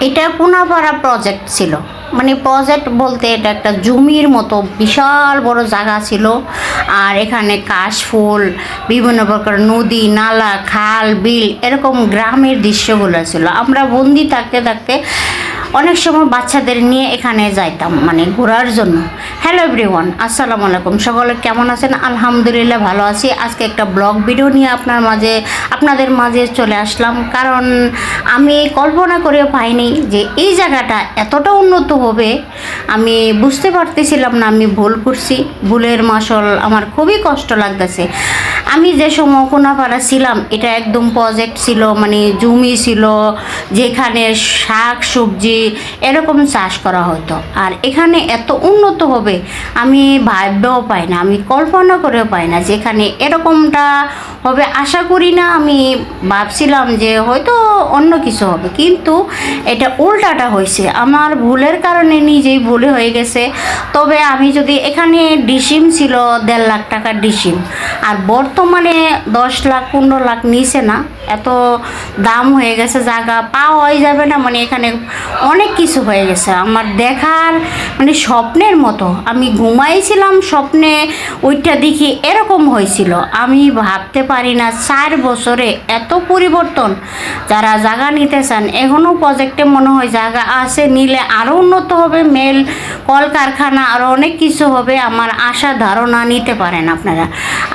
এটা পুনাপাড়া প্রজেক্ট ছিল। মানে প্রজেক্ট বলতে এটা একটা জমির মতো বিশাল বড় জায়গা ছিল। আর এখানে কাশফুল, বিভিন্ন প্রকার নদী, নালা, খাল, বিল, এরকম গ্রামের দৃশ্যগুলো ছিল। আমরা বন্দি থাকতে থাকতে অনেক সময় বাচ্চাদের নিয়ে এখানে যাইতাম, মানে ঘোরার জন্য। হ্যালো এভরিওয়ান, আসসালামু আলাইকুম। সকলে কেমন আছেন? আলহামদুলিল্লাহ ভালো আছি। আজকে একটা ব্লগ ভিডিও নিয়ে আপনাদের মাঝে চলে আসলাম, কারণ আমি কল্পনা করেও পাইনি যে এই জায়গাটা এতটা উন্নত হবে। আমি বুঝতে পারতেছিলাম না আমি ভুল করছি। ভুলের মাসল আমার খুবই কষ্ট লাগতেছে। আমি যে সময় কোনাপাড়া ছিলাম, এটা একদম প্রজেক্ট ছিল, মানে জমি ছিল যেখানে শাক সবজি এরকম চাষ করা হতো। আর এখানে এত উন্নত হবে আমি ভাবতেও পাই না, আমি কল্পনা করেও পাই না যেখানে এরকমটা হবে। আশা করি না, আমি ভাবছিলাম যে হয়তো অন্য কিছু হবে, কিন্তু এটা উল্টাটা হয়েছে। আমার ভুলের কারণে নিজেই ভুলে হয়ে গেছে। তবে আমি যদি এখানে ডিসিম ছিল 1.5 লাখ টাকার ডিসিম, আর বর্তমানে 10 লাখ 15 লাখ নিচে না, এত দাম হয়ে গেছে, জায়গা পাওয়াই যাবে না। মানে এখানে অনেক কিছু হয়ে গেছে আমার দেখার, মানে স্বপ্নের মতো। আমি ঘুমাইছিলাম, স্বপ্নে ওইটা দেখি এরকম হয়েছিল। আমি ভাবতে পারি না 4 বছরে এত পরিবর্তন। যারা জায়গা নিতে চান, এখনও প্রজেক্টে মনে হয় জায়গা আছে, নিলে আরও উন্নত হবে, মেল কলকারখানা আরও অনেক কিছু হবে। আমার আশা ধারণা নিতে পারেন আপনারা।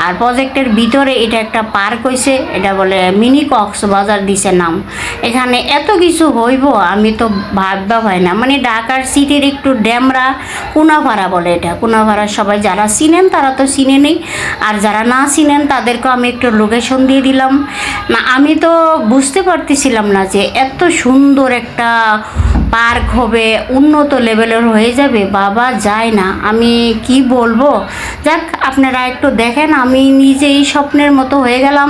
আর প্রজেক্টের ভিতরে এটা একটা পার্ক হয়েছে, এটা বলে মিনি কক্সবাজার দিছে নাম। এখানে এত কিছু হইব আমি তো ভাববা হয় না। মানে ঢাকার সিটির একটু ড্যামরা কোনাপাড়া বলে এটা। কোনাপাড়া সবাই যারা চিনেন তারা তো চিনে নেই, আর যারা না চিনেন তাদেরকেও আমি একটু লোকেশন দিয়ে দিলাম। না, আমি তো বুঝতে পারতেছিলাম না যে এত সুন্দর একটা পার্ক হবে, উন্নত লেভেলের হয়ে যাবে। বাবা যায় না, আমি কি বলবো। যাক, আপনারা একটু দেখেন। আমি নিজেই স্বপ্নের মতো হয়ে গেলাম,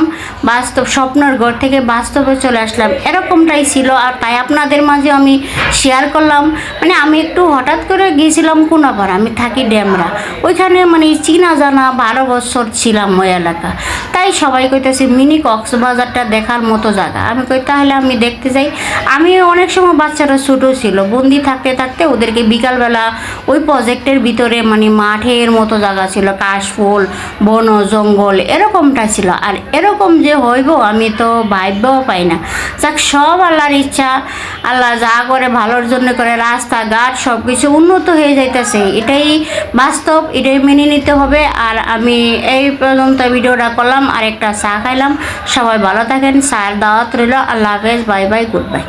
বাস্তব স্বপ্নের ঘর থেকে বাস্তবে চলে আসলাম, এরকমটাই ছিল। আর তাই আপনাদের মাঝে আমি শেয়ার করলাম। মানে আমি একটু হঠাৎ করে গিয়েছিলাম কোনাপাড়া, আমি থাকি ড্যামরা, ওইখানে মানে চিনা জানা 12 বছর ছিলাম ওই এলাকা। তাই সবাই কইতেছে মিনি কক্সবাজারটা দেখার মতো জায়গা। আমি কই তাহলে আমি দেখতে যাই। আমি অনেক সময় বাচ্চারা ছোটো ছিল, বন্দি থাকতে থাকতে ওদেরকে বিকালবেলা ওই প্রজেক্টের ভিতরে, মানে মাঠের মতো জায়গা ছিল, কাশফুল, বন জঙ্গল এরকমটা ছিল। আর এরকম যে হইব আমি তো ভাবতেও পাই না। যাক, সব আল্লাহর ইচ্ছা। আল্লাহ যা করে ভালোর জন্য করে। রাস্তাঘাট সব কিছু উন্নত হয়ে যাইতেছে, এটাই বাস্তব, এটাই মেনে নিতে হবে। আর আমি এই পর্যন্ত ভিডিওটা করলাম, আর একটা চা খাইলাম। সবাই ভালো থাকেন, চায়ের দাওয়াত রইল। আল্লাহ হাফেজ, বাই বাই, গুড বাই।